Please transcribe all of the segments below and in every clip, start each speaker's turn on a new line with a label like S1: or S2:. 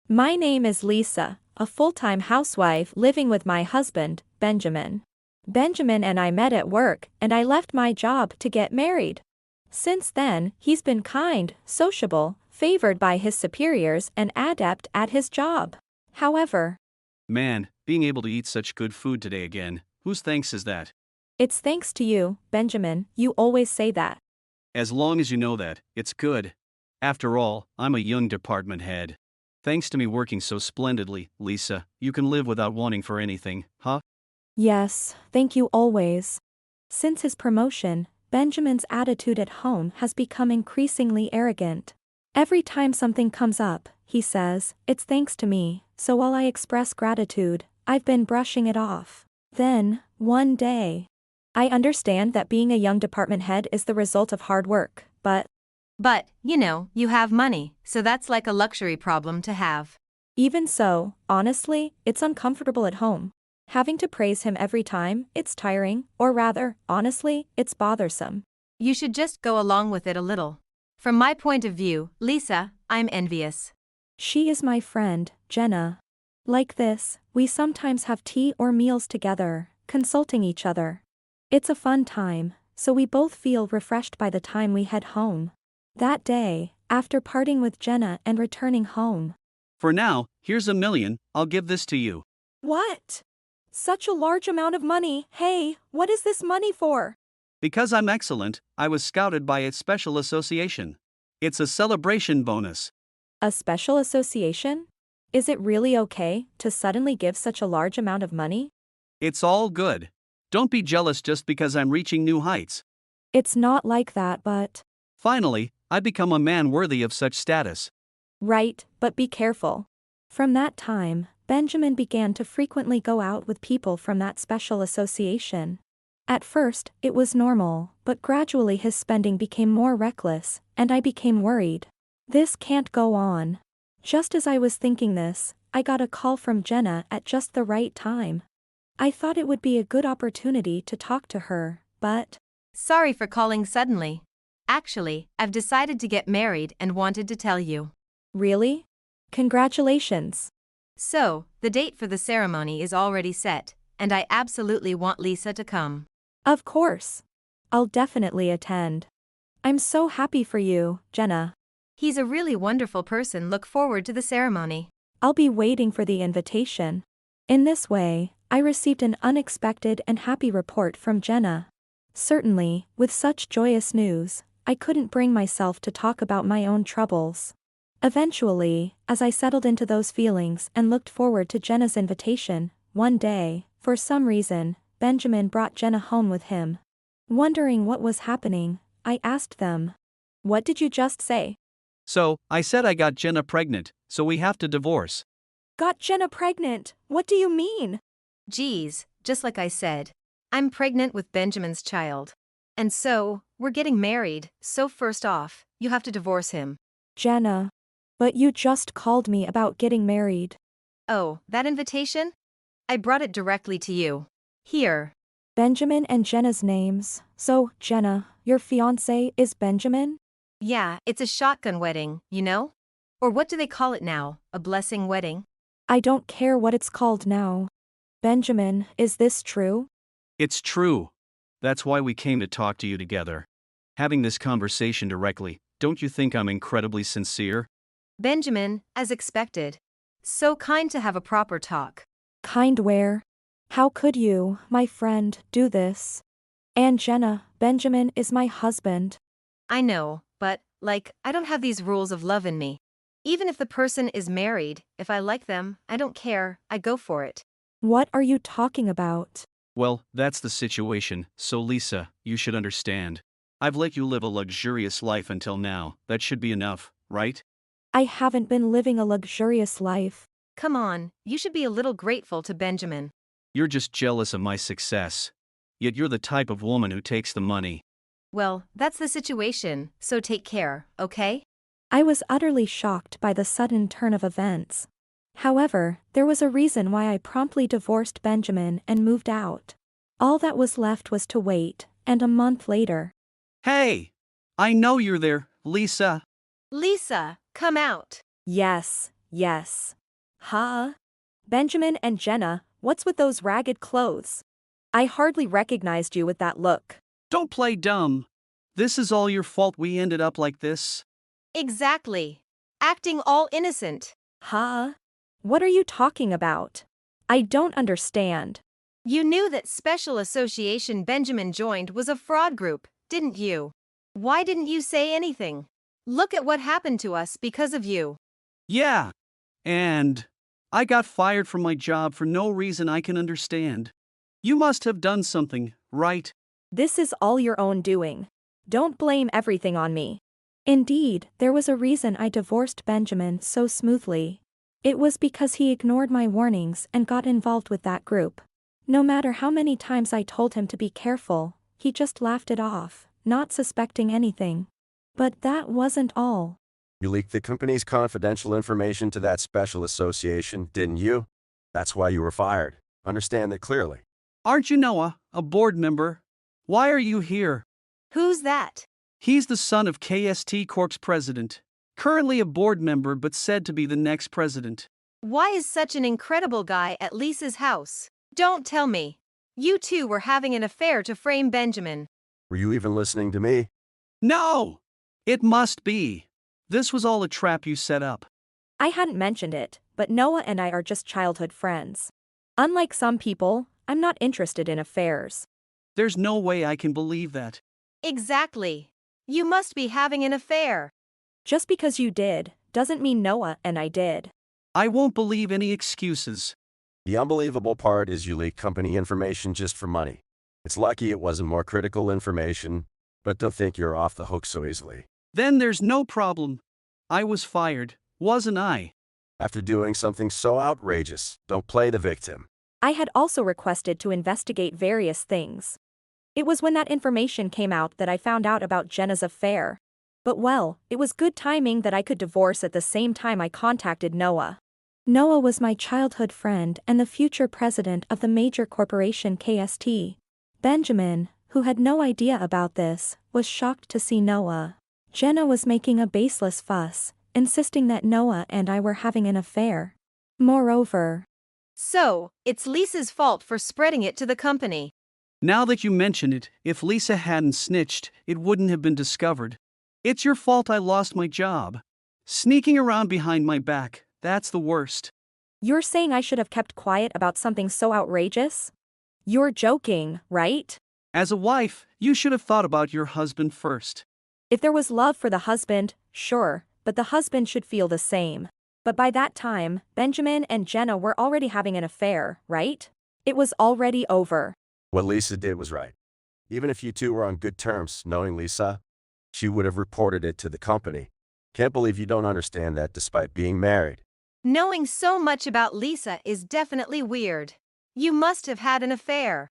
S1: My name is Lisa, a full-time housewife living with my husband, Benjamin. Benjamin and I met at work, and I left my job to get married. Since then, he's been kind, sociable, favored by his superiors, and adept at his job. However,
S2: Man, being able to eat such good food today again, whose thanks is that?
S1: it's thanks to you, Benjamin, you always say that.
S2: As long as you know that, it's good. After all, I'm a young department head. Thanks to me working so splendidly, Lisa, you can live without wanting for anything, huh?
S1: Yes, thank you always. Since his promotion, Benjamin's attitude at home has become increasingly arrogant. Every time something comes up, he says, it's thanks to me, so while I express gratitude, I've been brushing it off. Then, one day, I understand that being a young department head is the result of hard work, but
S3: you have money, so that's like a luxury problem to have.
S1: even so, honestly, it's uncomfortable at home. Having to praise him every time, it's tiring, or rather, honestly, it's bothersome.
S3: You should just go along with it a little. From my point of view, Lisa, I'm envious.
S1: She is my friend, Jenna. Like this, we sometimes have tea or meals together, consulting each other. It's a fun time, so we both feel refreshed by the time we head home. That day, after parting with Jenna and returning home.
S2: For now, here's $1 million, I'll give this to you.
S1: What? Such a large amount of money, hey, what is this money for?
S2: Because I'm excellent, I was scouted by a special association. It's a celebration bonus.
S1: A special association? Is it really okay to suddenly give such a large amount of money?
S2: It's all good. Don't be jealous just because I'm reaching new heights.
S1: It's not like that, but.
S2: Finally, I become a man worthy of such status.
S1: Right, but be careful. From that time, Benjamin began to frequently go out with people from that special association. At first, it was normal, but gradually his spending became more reckless, and I became worried. This can't go on. Just as I was thinking this, I got a call from Jenna at just the right time. I thought it would be a good opportunity to talk to her, but.
S3: Sorry for calling suddenly. Actually, I've decided to get married and wanted to tell you.
S1: Really? Congratulations.
S3: So, the date for the ceremony is already set, and I absolutely want Lisa to come.
S1: Of course. I'll definitely attend. I'm so happy for you, Jenna.
S3: He's a really wonderful person. Look forward to the ceremony.
S1: I'll be waiting for the invitation. In this way, I received an unexpected and happy report from Jenna. Certainly, with such joyous news, I couldn't bring myself to talk about my own troubles. Eventually, as I settled into those feelings and looked forward to Jenna's invitation, one day, for some reason, Benjamin brought Jenna home with him. Wondering what was happening, I asked them. What did you just say?
S2: So, I said I got Jenna pregnant, so we have to divorce.
S1: Got Jenna pregnant? What do you mean?
S3: Geez, just like I said. I'm pregnant with Benjamin's child. And so, we're getting married, so first off, you have to divorce him.
S1: Jenna. But you just called me about getting married.
S3: Oh, that invitation? I brought it directly to you. Here.
S1: Benjamin and Jenna's names. So, Jenna, your fiancé is Benjamin?
S3: Yeah, it's a shotgun wedding, you know? Or what do they call it now, a blessing wedding?
S1: I don't care what it's called now. Benjamin, is this true?
S2: It's true. That's why we came to talk to you together. Having this conversation directly, don't you think I'm incredibly sincere?
S3: Benjamin, as expected. So kind to have a proper talk.
S1: Kind where? How could you, my friend, do this? And Jenna, Benjamin is my husband.
S3: I know, but, I don't have these rules of love in me. Even if the person is married, if I like them, I don't care, I go for it.
S1: What are you talking about?
S2: Well, that's the situation, so Lisa, you should understand. I've let you live a luxurious life until now, that should be enough, right?
S1: I haven't been living a luxurious life.
S3: Come on, you should be a little grateful to Benjamin.
S2: You're just jealous of my success. Yet you're the type of woman who takes the money.
S3: Well, that's the situation, so take care, okay?
S1: I was utterly shocked by the sudden turn of events. However, there was a reason why I promptly divorced Benjamin and moved out. All that was left was to wait, and a month later.
S2: Hey! I know you're there, Lisa.
S3: Lisa, come out.
S1: Yes, Yes. Huh? Benjamin and Jenna, what's with those ragged clothes? I hardly recognized you with that look.
S2: Don't play dumb. This is all your fault we ended up like this.
S3: Exactly. Acting all innocent.
S1: Huh? What are you talking about? I don't understand.
S3: You knew that special association Benjamin joined was a fraud group, didn't you? Why didn't you say anything? Look at what happened to us because of you.
S2: Yeah. And I got fired from my job for no reason I can understand. You must have done something, right?
S1: This is all your own doing. Don't blame everything on me. Indeed, there was a reason I divorced Benjamin so smoothly. It was because he ignored my warnings and got involved with that group. No matter how many times I told him to be careful, he just laughed it off, not suspecting anything. But that wasn't all.
S4: You leaked the company's confidential information to that special association, didn't you? That's why you were fired. Understand that clearly.
S2: Aren't you Noah, a board member? Why are you here?
S3: Who's that?
S2: He's the son of KST Corp's president. Currently a board member but said to be the next president.
S3: Why is such an incredible guy at Lisa's house? Don't tell me. You two were having an affair to frame Benjamin.
S4: Were you even listening to me?
S2: No! It must be. This was all a trap you set up.
S1: I hadn't mentioned it, but Noah and I are just childhood friends. Unlike some people, I'm not interested in affairs.
S2: There's no way I can believe that.
S3: Exactly. You must be having an affair.
S1: Just because you did, doesn't mean Noah and I did.
S2: I won't believe any excuses.
S4: The unbelievable part is you leaked company information just for money. It's lucky it wasn't more critical information, but don't think you're off the hook so easily.
S2: Then there's no problem. I was fired, wasn't I?
S4: After doing something so outrageous, don't play the victim.
S1: I had also requested to investigate various things. It was when that information came out that I found out about Jenna's affair. But well, it was good timing that I could divorce at the same time I contacted Noah. Noah was my childhood friend and the future president of the major corporation KST. Benjamin, who had no idea about this, was shocked to see Noah. Jenna was making a baseless fuss, insisting that Noah and I were having an affair. Moreover,
S3: So, it's Lisa's fault for spreading it to the company.
S2: Now that you mention it, if Lisa hadn't snitched, it wouldn't have been discovered. It's your fault I lost my job. Sneaking around behind my back, that's the worst.
S1: you're saying I should have kept quiet about something so outrageous? You're joking, right?
S2: As a wife, you should have thought about your husband first.
S1: If there was love for the husband, sure, but the husband should feel the same. But by that time, Benjamin and Jenna were already having an affair, right? It was already over.
S4: What Lisa did was right. Even if you two were on good terms, knowing Lisa, she would have reported it to the company. Can't believe you don't understand that despite being married.
S3: Knowing so much about Lisa is definitely weird. You must have had an affair.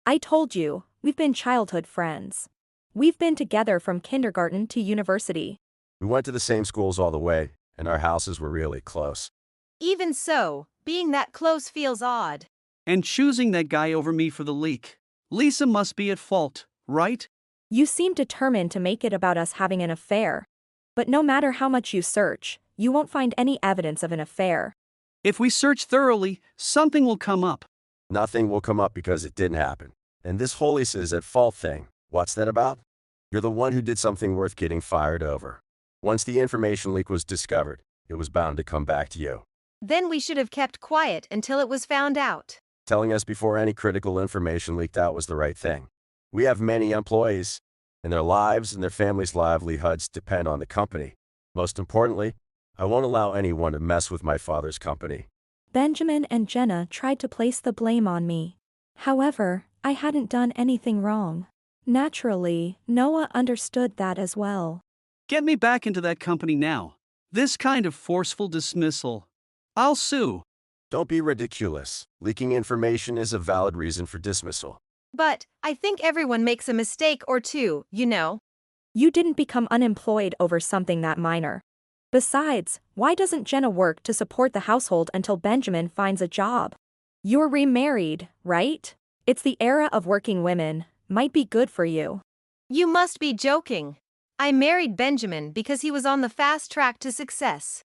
S1: I told you, we've been childhood friends. We've been together from kindergarten to university.
S4: We went to the same schools all the way, and our houses were really close.
S3: Even so, being that close feels odd.
S2: And choosing that guy over me for the leak. Lisa must be at fault, right?
S1: You seem determined to make it about us having an affair. But no matter how much you search, you won't find any evidence of an affair.
S2: If we search thoroughly, something will come up.
S4: Nothing will come up because it didn't happen. And this whole Lisa is at fault thing, what's that about? You're the one who did something worth getting fired over. Once the information leak was discovered, it was bound to come back to you.
S3: Then we should have kept quiet until it was found out.
S4: Telling us before any critical information leaked out was the right thing. We have many employees, and their lives and their families' livelihoods depend on the company. Most importantly, I won't allow anyone to mess with my father's company.
S1: Benjamin and Jenna tried to place the blame on me. However, I hadn't done anything wrong. Naturally, Noah understood that as well.
S2: Get me back into that company now. This kind of forceful dismissal. I'll sue.
S4: Don't be ridiculous. Leaking information is a valid reason for dismissal.
S3: But, I think everyone makes a mistake or two, you know.
S1: You didn't become unemployed over something that minor. Besides, why doesn't Jenna work to support the household until Benjamin finds a job? You're remarried, right? It's the era of working women. Might be good for you.
S3: You must be joking. I married Benjamin because he was on the fast track to success.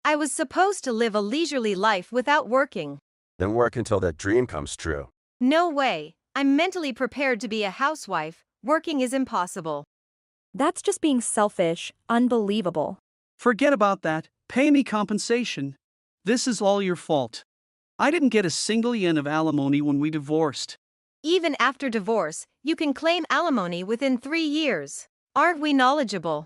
S3: I was supposed to live a leisurely life without working.
S4: Then work until that dream comes true.
S3: No way. I'm mentally prepared to be a housewife. Working is impossible.
S1: That's just being selfish, unbelievable.
S2: Forget about that. Pay me compensation. This is all your fault. I didn't get a single yen of alimony when we divorced.
S3: Even after divorce, you can claim alimony within 3 years. Aren't we knowledgeable?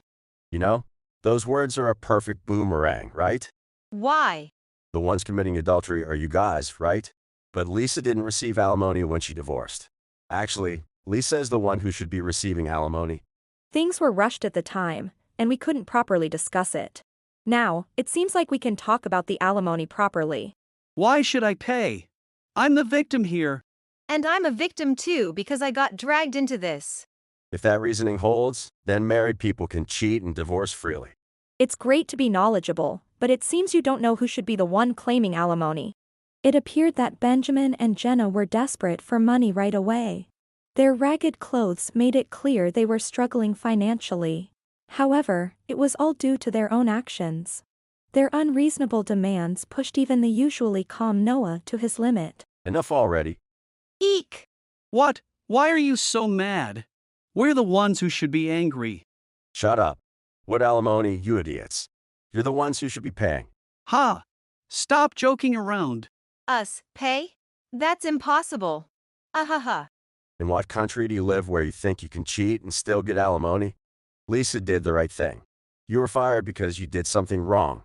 S4: You know, those words are a perfect boomerang, right?
S3: Why?
S4: The ones committing adultery are you guys, right? But Lisa didn't receive alimony when she divorced. Actually, Lisa is the one who should be receiving alimony.
S1: Things were rushed at the time, and we couldn't properly discuss it. Now, it seems like we can talk about the alimony properly.
S2: Why should I pay? I'm the victim here.
S3: And I'm a victim too because I got dragged into this.
S4: If that reasoning holds, then married people can cheat and divorce freely.
S1: It's great to be knowledgeable, but it seems you don't know who should be the one claiming alimony. It appeared that Benjamin and Jenna were desperate for money right away. Their ragged clothes made it clear they were struggling financially. However, it was all due to their own actions. Their unreasonable demands pushed even the usually calm Noah to his limit.
S4: Enough already.
S3: Eek!
S2: What? Why are you so mad? We're the ones who should be angry.
S4: Shut up. What alimony, you idiots? You're the ones who should be paying.
S2: Ha! Stop joking around.
S3: Us, pay? That's impossible. Ahaha.
S4: In what country do you live where you think you can cheat and still get alimony? Lisa did the right thing. You were fired because you did something wrong.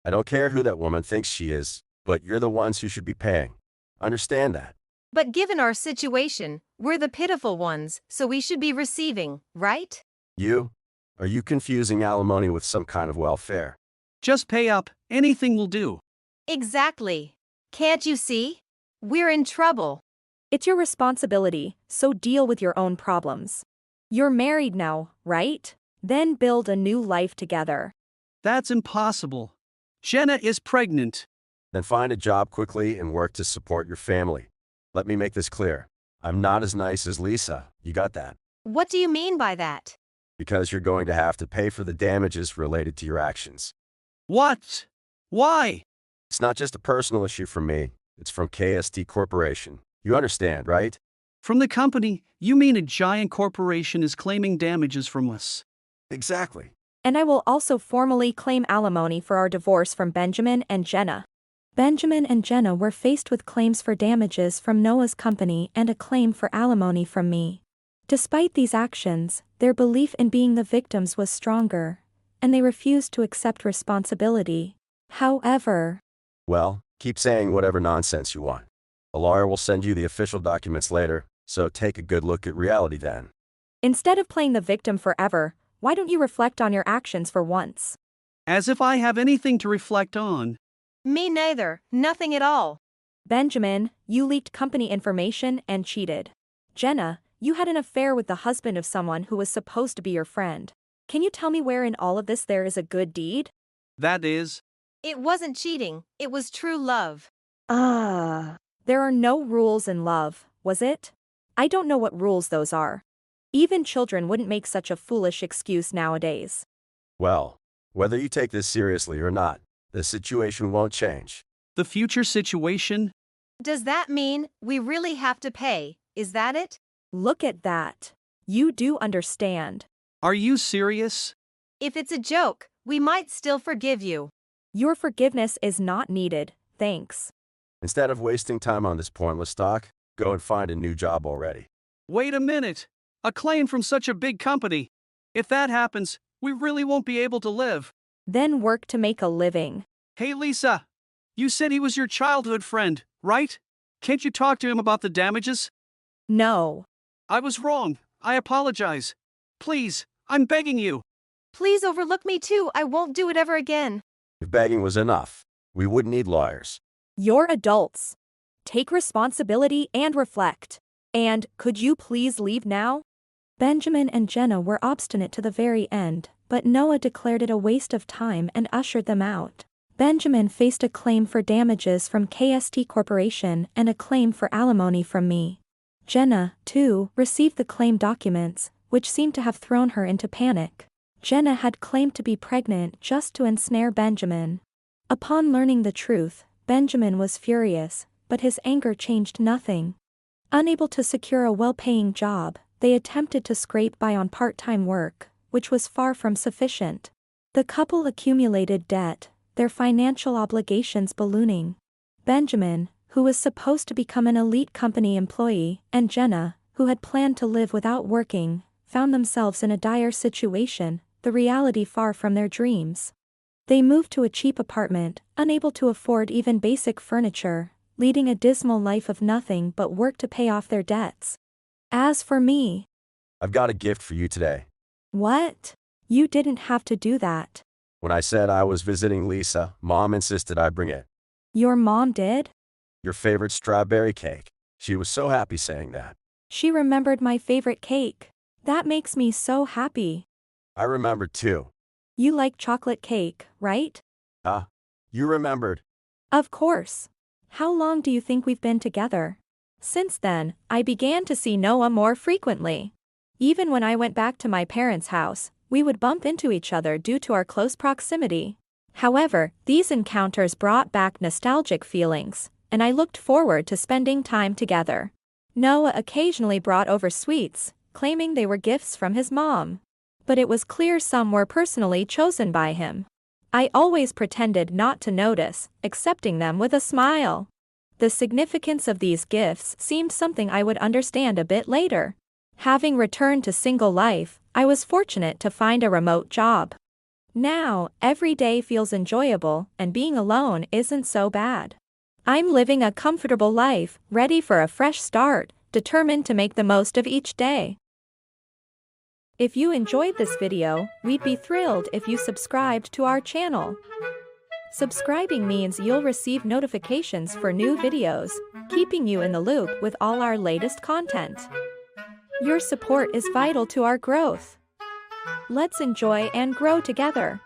S4: I don't care who that woman thinks she is, but you're the ones who should be paying. Understand that.
S3: But given our situation, we're the pitiful ones, so we should be receiving, right?
S4: You? Are you confusing alimony with some kind of welfare?
S2: Just pay up. Anything will do.
S3: Exactly. Can't you see? We're in trouble.
S1: It's your responsibility, so deal with your own problems. You're married now, right? Then build a new life together.
S2: That's impossible. Jenna is pregnant.
S4: Then find a job quickly and work to support your family. Let me make this clear. I'm not as nice as Lisa. You got that?
S3: What do you mean by that?
S4: Because you're going to have to pay for the damages related to your actions.
S2: What? Why?
S4: It's not just a personal issue from me. It's from KST Corporation. You understand, right?
S2: From the company, you mean a giant corporation is claiming damages from us?
S4: Exactly.
S1: And I will also formally claim alimony for our divorce from Benjamin and Jenna. Benjamin and Jenna were faced with claims for damages from Noah's company and a claim for alimony from me. Despite these actions, their belief in being the victims was stronger, and they refused to accept responsibility. However,
S4: Well, keep saying whatever nonsense you want. A lawyer will send you the official documents later, so take a good look at reality then.
S1: instead of playing the victim forever, why don't you reflect on your actions for once?
S2: As if I have anything to reflect on.
S3: Me neither, nothing at all.
S1: Benjamin, you leaked company information and cheated. Jenna, you had an affair with the husband of someone who was supposed to be your friend. Can you tell me where in all of this there is a good deed?
S2: That is.
S3: It wasn't cheating, it was true love.
S1: There are no rules in love, was it? I don't know what rules those are. Even children wouldn't make such a foolish excuse nowadays.
S4: Well, whether you take this seriously or not, the situation won't change.
S2: The future situation?
S3: Does that mean we really have to pay? Is that it?
S1: Look at that. You do understand.
S2: Are you serious?
S3: If it's a joke, we might still forgive you.
S1: Your forgiveness is not needed, thanks.
S4: Instead of wasting time on this pointless talk, go and find a new job already.
S2: Wait a minute. A claim from such a big company. If that happens, we really won't be able to live.
S1: Then work to make a living.
S2: Hey Lisa, you said he was your childhood friend, right? Can't you talk to him about the damages?
S1: No.
S2: I was wrong. I apologize. Please, I'm begging you.
S3: Please overlook me too, I won't do it ever again.
S4: If begging was enough, we wouldn't need lawyers.
S1: You're adults. Take responsibility and reflect. And, could you please leave now? Benjamin and Jenna were obstinate to the very end, but Noah declared it a waste of time and ushered them out. Benjamin faced a claim for damages from KST Corporation and a claim for alimony from me. Jenna, too, received the claim documents, which seemed to have thrown her into panic. Jenna had claimed to be pregnant just to ensnare Benjamin. Upon learning the truth, Benjamin was furious, but his anger changed nothing. Unable to secure a well-paying job, they attempted to scrape by on part-time work, which was far from sufficient. The couple accumulated debt, their financial obligations ballooning. Benjamin, who was supposed to become an elite company employee, and Jenna, who had planned to live without working, found themselves in a dire situation, the reality far from their dreams. They moved to a cheap apartment, unable to afford even basic furniture, leading a dismal life of nothing but work to pay off their debts. As for me,
S4: I've got a gift for you today.
S1: what? You didn't have to do that.
S4: When I said I was visiting Lisa, Mom insisted I bring it.
S1: Your mom did?
S4: Your favorite strawberry cake. She was so happy saying that.
S1: She remembered my favorite cake. That makes me so happy.
S4: I remembered too.
S1: You like chocolate cake, right?
S4: You remembered.
S1: Of course. How long do you think we've been together? Since then, I began to see Noah more frequently. Even when I went back to my parents' house, we would bump into each other due to our close proximity. However, these encounters brought back nostalgic feelings, and I looked forward to spending time together. Noah occasionally brought over sweets, claiming they were gifts from his mom. But it was clear some were personally chosen by him. I always pretended not to notice, accepting them with a smile. The significance of these gifts seemed something I would understand a bit later. Having returned to single life, I was fortunate to find a remote job. Now, every day feels enjoyable, and being alone isn't so bad. I'm living a comfortable life, ready for a fresh start, determined to make the most of each day. If you enjoyed this video, we'd be thrilled if you subscribed to our channel. Subscribing means you'll receive notifications for new videos, keeping you in the loop with all our latest content. Your support is vital to our growth. Let's enjoy and grow together.